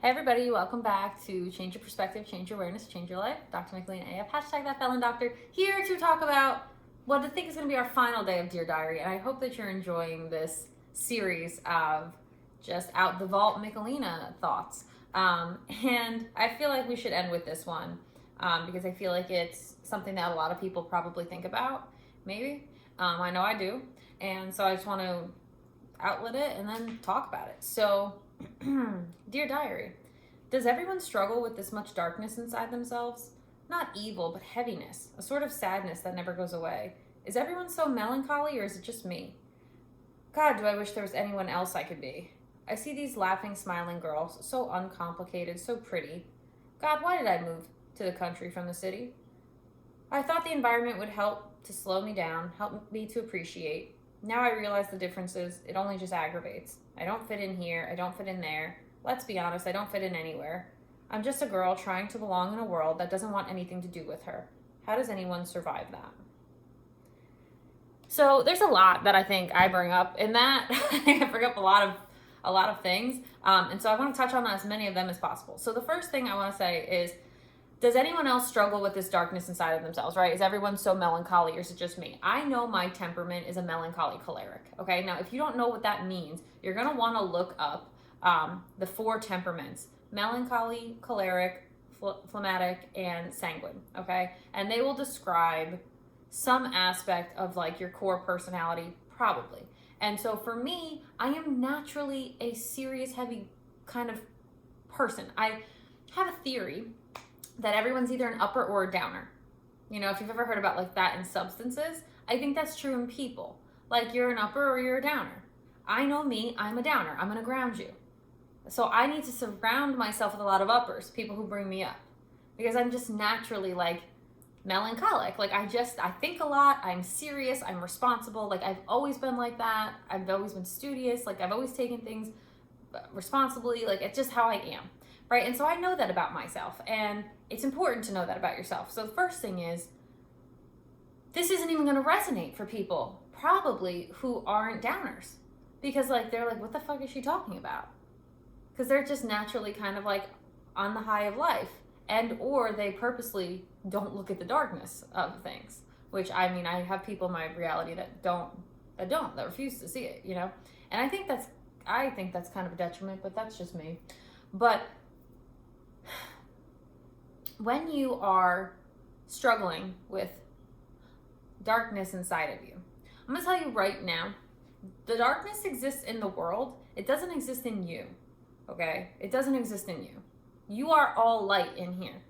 Hey everybody, welcome back to Change Your Perspective, Change Your Awareness, Change Your Life. Dr. Michelina AF, hashtag that felon doctor, here to talk about what I think is going to be our final day of Dear Diary. And I hope that you're enjoying this series of just out the vault Michelina thoughts. And I feel like we should end with this one because I feel like it's something that a lot of people probably think about, maybe. I know I do. And so I just want to outlet it and then talk about it. So, Dear Diary, does everyone struggle with this much darkness inside themselves? Not evil, but heaviness, a sort of sadness that never goes away. Is everyone so melancholy, or is it just me? God, do I wish there was anyone else I could be. I see these laughing, smiling girls, so uncomplicated, so pretty. God, why did I move to the country from the city? I thought the environment would help to slow me down, help me to appreciate. Now I realize the differences, it only just aggravates. I don't fit in here, I don't fit in there. Let's be honest, I don't fit in anywhere. I'm just a girl trying to belong in a world that doesn't want anything to do with her. How does anyone survive that? So there's a lot that I think I bring up in that. I bring up a lot of things, and so I want to touch on as many of them as possible. So the first thing I want to say is, does anyone else struggle with this darkness inside of themselves, right? Is everyone so melancholy, or is it just me? I know my temperament is a melancholy choleric, okay? Now, if you don't know what that means, you're going to want to look up the 4 temperaments: melancholy, choleric, phlegmatic, and sanguine, okay? And they will describe some aspect of like your core personality, probably. And so for me, I am naturally a serious, heavy kind of person. I have a theory that everyone's either an upper or a downer. You know, if you've ever heard about like that in substances, I think that's true in people. Like you're an upper or you're a downer. I know me, I'm a downer. I'm gonna ground you. So I need to surround myself with a lot of uppers, people who bring me up. Because I'm just naturally like melancholic. Like I think a lot, I'm serious, I'm responsible. Like I've always been like that. I've always been studious. Like I've always taken things responsibly. Like it's just how I am. Right? And so I know that about myself, and it's important to know that about yourself. So the first thing is, this isn't even going to resonate for people probably who aren't downers, because like they're like, what the fuck is she talking about? Because they're just naturally kind of like on the high of life, and or they purposely don't look at the darkness of things, which I mean, I have people in my reality that refuse to see it, you know. And I think that's kind of a detriment, but that's just me. But when you are struggling with darkness inside of you, I'm going to tell you right now, the darkness exists in the world. It doesn't exist in you, okay? It doesn't exist in you. You are all light in here.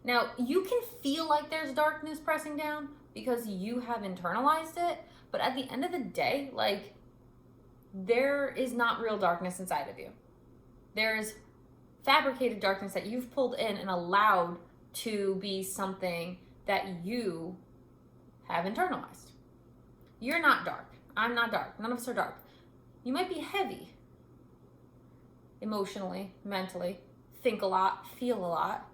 Now, you can feel like there's darkness pressing down because you have internalized it, but at the end of the day, like, there is not real darkness inside of you. There's fabricated darkness that you've pulled in and allowed to be something that you have internalized. You're not dark. I'm not dark. None of us are dark. You might be heavy emotionally, mentally, think a lot, feel a lot.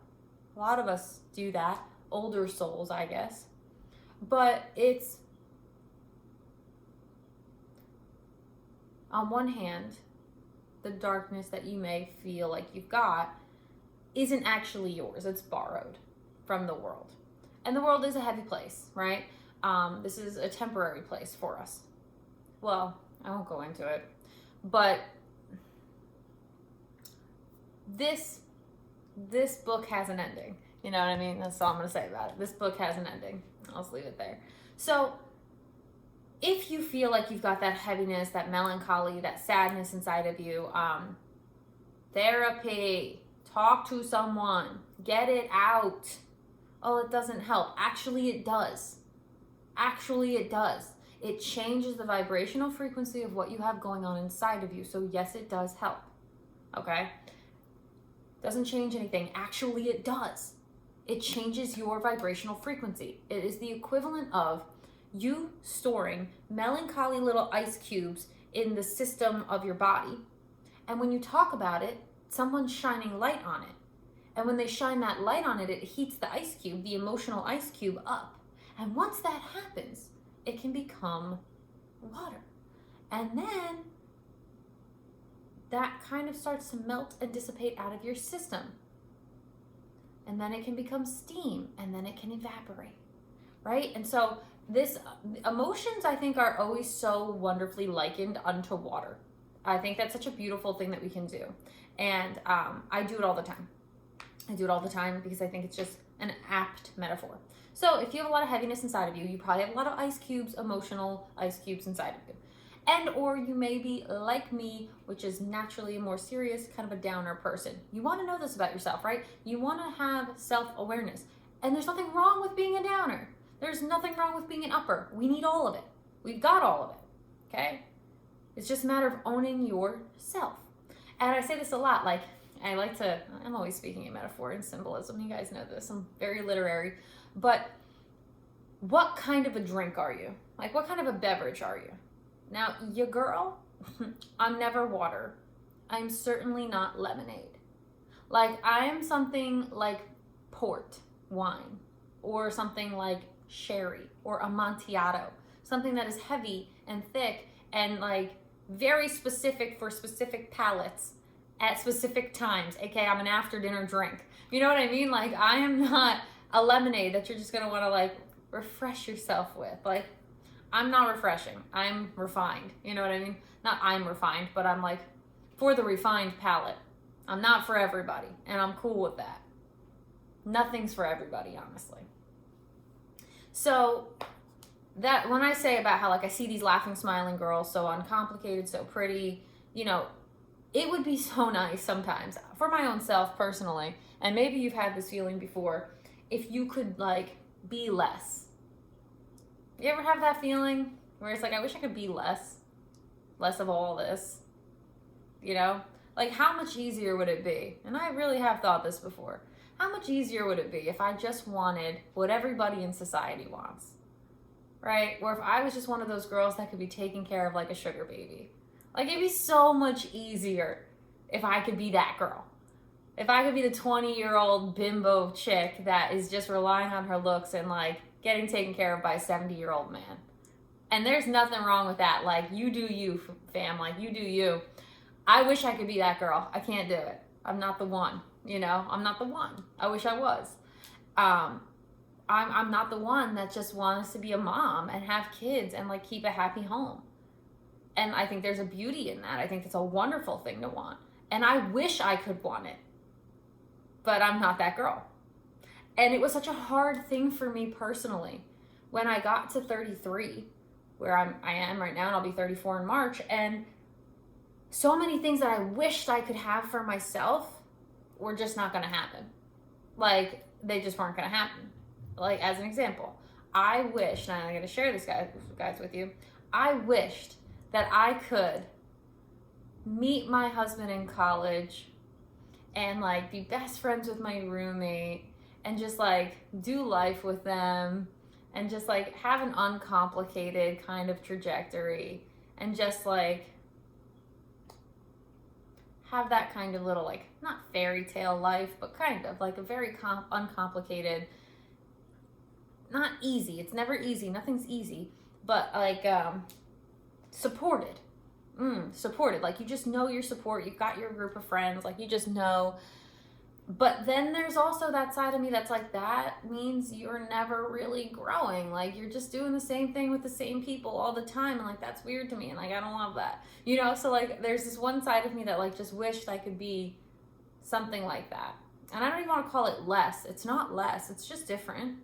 A lot of us do that. Older souls, I guess. But it's, on one hand, the darkness that you may feel like you've got isn't actually yours. It's borrowed from the world. And the world is a heavy place, right? This is a temporary place for us. Well, I won't go into it, but this book has an ending. You know what I mean? That's all I'm going to say about it. This book has an ending. I'll just leave it there. So if you feel like you've got that heaviness, that melancholy, that sadness inside of you, therapy, talk to someone, get it out. Oh, it doesn't help. Actually, it does. Actually, it does. It changes the vibrational frequency of what you have going on inside of you. So yes, it does help. Okay? Doesn't change anything. Actually, it does. It changes your vibrational frequency. It is the equivalent of you storing melancholy little ice cubes in the system of your body. And when you talk about it, someone's shining light on it. And when they shine that light on it, it heats the ice cube, the emotional ice cube, up. And once that happens, it can become water. And then that kind of starts to melt and dissipate out of your system. And then it can become steam, and then it can evaporate, right? And so this emotions, I think, are always so wonderfully likened unto water. I think that's such a beautiful thing that we can do. And I do it all the time. I do it all the time because I think it's just an apt metaphor. So if you have a lot of heaviness inside of you, you probably have a lot of ice cubes, emotional ice cubes inside of you. And or you may be like me, which is naturally a more serious, kind of a downer person. You want to know this about yourself, right? You want to have self-awareness. And there's nothing wrong with being a downer. There's nothing wrong with being an upper. We need all of it. We've got all of it, okay? It's just a matter of owning yourself. And I say this a lot, like, I'm always speaking in metaphor and symbolism. You guys know this. I'm very literary. But what kind of a drink are you? Like, what kind of a beverage are you? Now, your girl, I'm never water. I'm certainly not lemonade. Like, I am something like port wine, or something like sherry or Amontillado, something that is heavy and thick and like very specific for specific palates at specific times. AKA, I'm an after dinner drink. You know what I mean? Like, I am not a lemonade that you're just gonna want to like refresh yourself with. Like, I'm not refreshing. I'm refined. You know what I mean? Not I'm refined, but I'm like for the refined palate. I'm not for everybody, and I'm cool with that. Nothing's for everybody, honestly. So that when I say about how like I see these laughing, smiling girls, so uncomplicated, so pretty, you know, it would be so nice sometimes for my own self personally, and maybe you've had this feeling before, if you could like be less. You ever have that feeling where it's like, I wish I could be less of all this, you know? Like, how much easier would it be? And I really have thought this before. How much easier would it be if I just wanted what everybody in society wants, right? Or if I was just one of those girls that could be taken care of like a sugar baby. Like, it'd be so much easier if I could be that girl. If I could be the 20-year-old bimbo chick that is just relying on her looks and like getting taken care of by a 70-year-old man. And there's nothing wrong with that. Like, you do you, fam. Like, you do you. I wish I could be that girl. I can't do it. I'm not the one. You know, I'm not the one. I wish I was. I'm not the one that just wants to be a mom and have kids and like keep a happy home. And I think there's a beauty in that. I think it's a wonderful thing to want. And I wish I could want it. But I'm not that girl. And it was such a hard thing for me personally when I got to 33, where I am right now, and I'll be 34 in March. And so many things that I wished I could have for myself were just not going to happen. Like, they just weren't going to happen. Like, as an example, I wished, and I'm going to share this guys with you, I wished that I could meet my husband in college and like be best friends with my roommate and just like do life with them and just like have an uncomplicated kind of trajectory and just like have that kind of little like, not fairy tale life, but kind of like a very uncomplicated, not easy, it's never easy, nothing's easy, but like supported. Supported. Like, you just know your support. You've got your group of friends. Like, you just know. But then there's also that side of me that's like, that means you're never really growing. Like, you're just doing the same thing with the same people all the time. And like, that's weird to me. And like, I don't love that. You know, so like, there's this one side of me that like just wished I could be something like that. And I don't even want to call it less. It's not less. It's just different.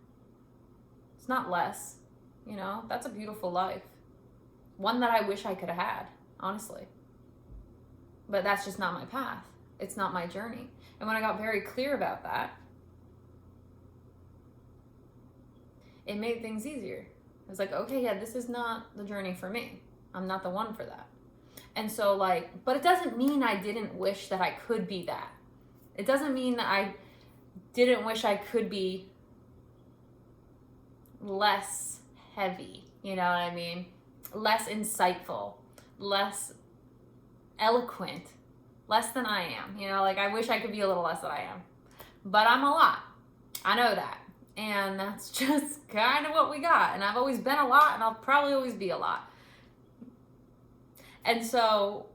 It's not less. You know, that's a beautiful life. One that I wish I could have had. Honestly. But that's just not my path. It's not my journey. And when I got very clear about that, it made things easier. I was like, okay, yeah, this is not the journey for me. I'm not the one for that. And so like, but it doesn't mean I didn't wish that I could be that. It doesn't mean that I didn't wish I could be less heavy. You know what I mean? Less insightful. Less eloquent, less than I am. You know, like, I wish I could be a little less than I am. But I'm a lot. I know that. And that's just kind of what we got. And I've always been a lot, and I'll probably always be a lot. And so,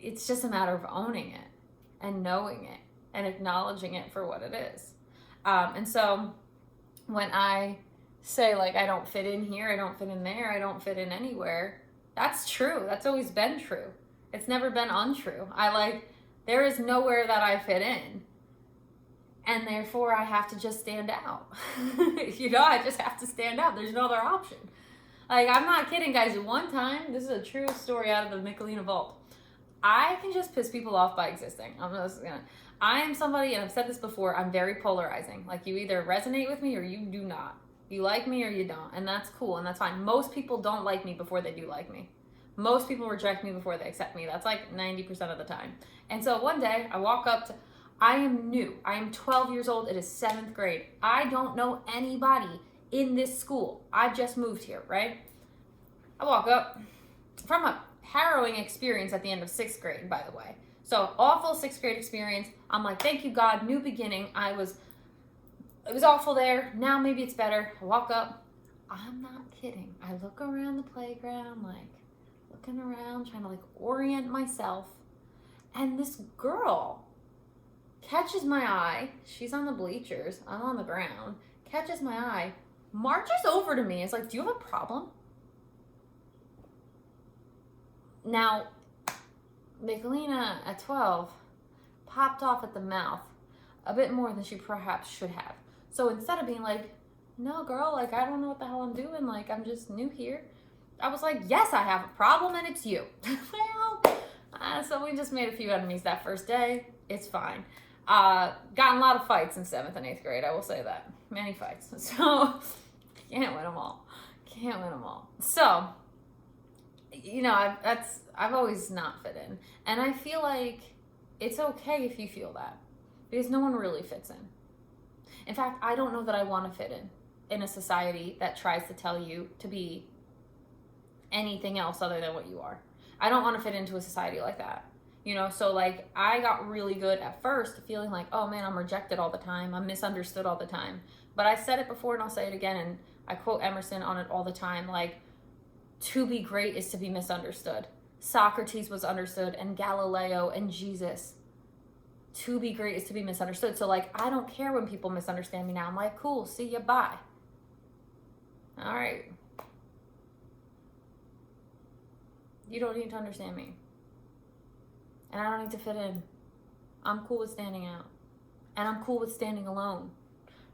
it's just a matter of owning it and knowing it and acknowledging it for what it is. And so when I say, like, I don't fit in here, I don't fit in there, I don't fit in anywhere, that's true. That's always been true. It's never been untrue. There is nowhere that I fit in. And therefore, I have to just stand out. I just have to stand out. There's no other option. Like, I'm not kidding, guys. One time, this is a true story out of the Michelina vault. I can just piss people off by existing. I am somebody, and I've said this before, I'm very polarizing. Like, you either resonate with me or you do not. You like me or you don't. And that's cool, and that's fine. Most people don't like me before they do like me. Most people reject me before they accept me. That's like 90% of the time. And so one day, I walk up to, I am new. I am 12 years old. It is 7th grade. I don't know anybody in this school. I just moved here, right? I walk up from a harrowing experience at the end of 6th grade, by the way. So awful 6th grade experience. I'm like, thank you, God, new beginning. It was awful there. Now maybe it's better. I walk up. I'm not kidding. I look around the playground, like looking around, trying to like orient myself. And this girl catches my eye. She's on the bleachers. I'm on the ground. Catches my eye. Marches over to me. Is like, do you have a problem? Now, Michelina at 12 popped off at the mouth a bit more than she perhaps should have. So instead of being like, no, girl, like, I don't know what the hell I'm doing. Like, I'm just new here. I was like, yes, I have a problem, and it's you. So we just made a few enemies that first day. It's fine. Got in a lot of fights in 7th and 8th grade. I will say that. Many fights. So, can't win them all. Can't win them all. So, I've always not fit in. And I feel like it's okay if you feel that. Because no one really fits in. In fact, I don't know that I want to fit in a society that tries to tell you to be anything else other than what you are. I don't want to fit into a society like that. So like I got really good at first feeling like, oh man, I'm rejected all the time. I'm misunderstood all the time. But I said it before and I'll say it again. And I quote Emerson on it all the time. Like, to be great is to be misunderstood. Socrates was understood, and Galileo and Jesus. To be great is to be misunderstood. So like, I don't care when people misunderstand me now. I'm like, cool, see ya, bye. All right. You don't need to understand me. And I don't need to fit in. I'm cool with standing out. And I'm cool with standing alone,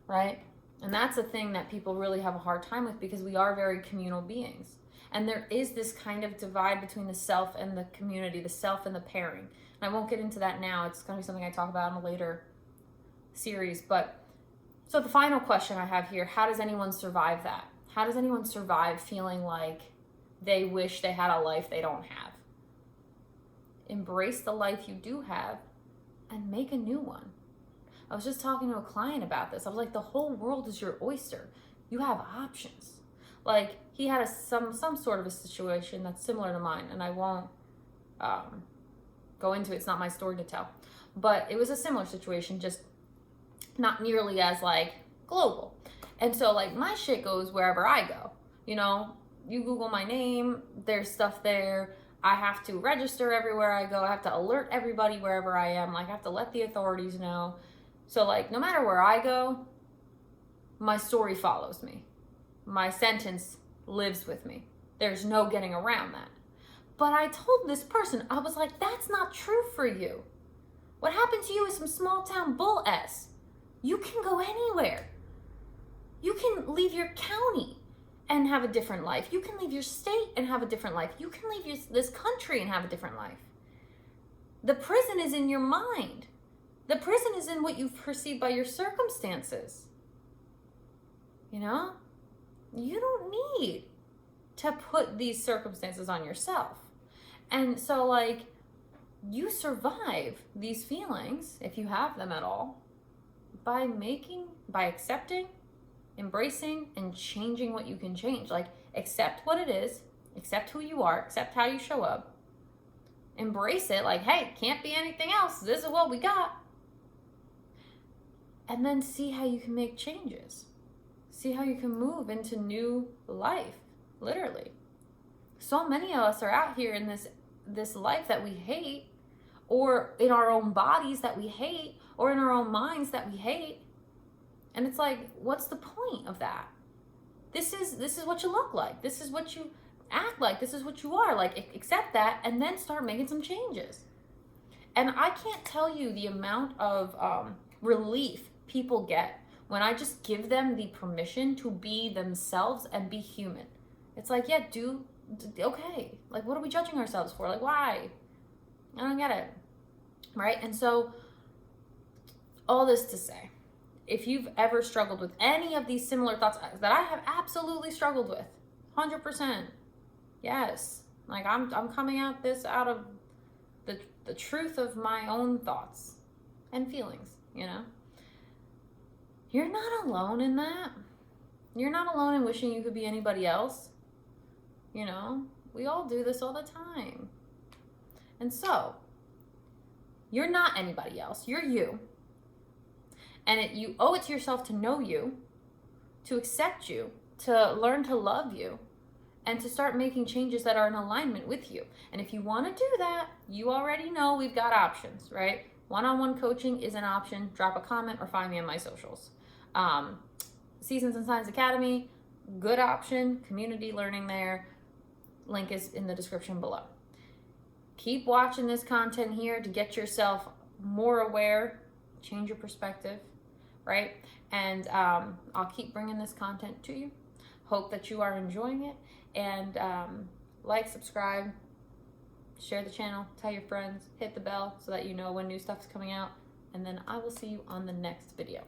right? And that's a thing that people really have a hard time with because we are very communal beings. And there is this kind of divide between the self and the community, the self and the pairing. And I won't get into that now. It's going to be something I talk about in a later series. But so the final question I have here, how does anyone survive that? How does anyone survive feeling like they wish they had a life they don't have? Embrace the life you do have and make a new one. I was just talking to a client about this. I was like, the whole world is your oyster. You have options. Like, he had some sort of a situation that's similar to mine, and I won't go into it. It's not my story to tell. But it was a similar situation, just not nearly as, like, global. And so, like, my shit goes wherever I go. You Google my name, there's stuff there. I have to register everywhere I go. I have to alert everybody wherever I am. Like, I have to let the authorities know. So, like, no matter where I go, my story follows me. My sentence lives with me. There's no getting around that. But I told this person, I was like, that's not true for you. What happened to you is some small town bull S. You can go anywhere. You can leave your county and have a different life. You can leave your state and have a different life. You can leave this country and have a different life. The prison is in your mind. The prison is in what you've perceived by your circumstances. You don't need to put these circumstances on yourself. And so, like, you survive these feelings, if you have them at all, by accepting, embracing, and changing what you can change. Like, accept what it is, accept who you are, accept how you show up, embrace it, like, hey, can't be anything else, this is what we got. And then see how you can make changes. See how you can move into new life, literally. So many of us are out here in this life that we hate or in our own bodies that we hate, or in our own minds that we hate. And it's like, what's the point of that? This is what you look like. This is what you act like. This is what you are. Like, accept that and then start making some changes. And I can't tell you the amount of relief people get when I just give them the permission to be themselves and be human. It's like, yeah, okay. Like, what are we judging ourselves for? Like, why? I don't get it. Right? And so, all this to say, if you've ever struggled with any of these similar thoughts that I have absolutely struggled with, 100%, yes. Like, I'm coming at this out of the truth of my own thoughts and feelings, you know? You're not alone in that. You're not alone in wishing you could be anybody else. You know, we all do this all the time. And so, you're not anybody else. You're you. And you owe it to yourself to know you, to accept you, to learn to love you, and to start making changes that are in alignment with you. And if you want to do that, you already know we've got options, right? One-on-one coaching is an option. Drop a comment or find me on my socials. Seasons and Signs Academy, good option. Community learning there. Link is in the description below. Keep watching this content here to get yourself more aware, change your perspective, right? And I'll keep bringing this content to you. Hope that you are enjoying it. And like, subscribe, share the channel, tell your friends, hit the bell so that you know when new stuff is coming out. And then I will see you on the next video.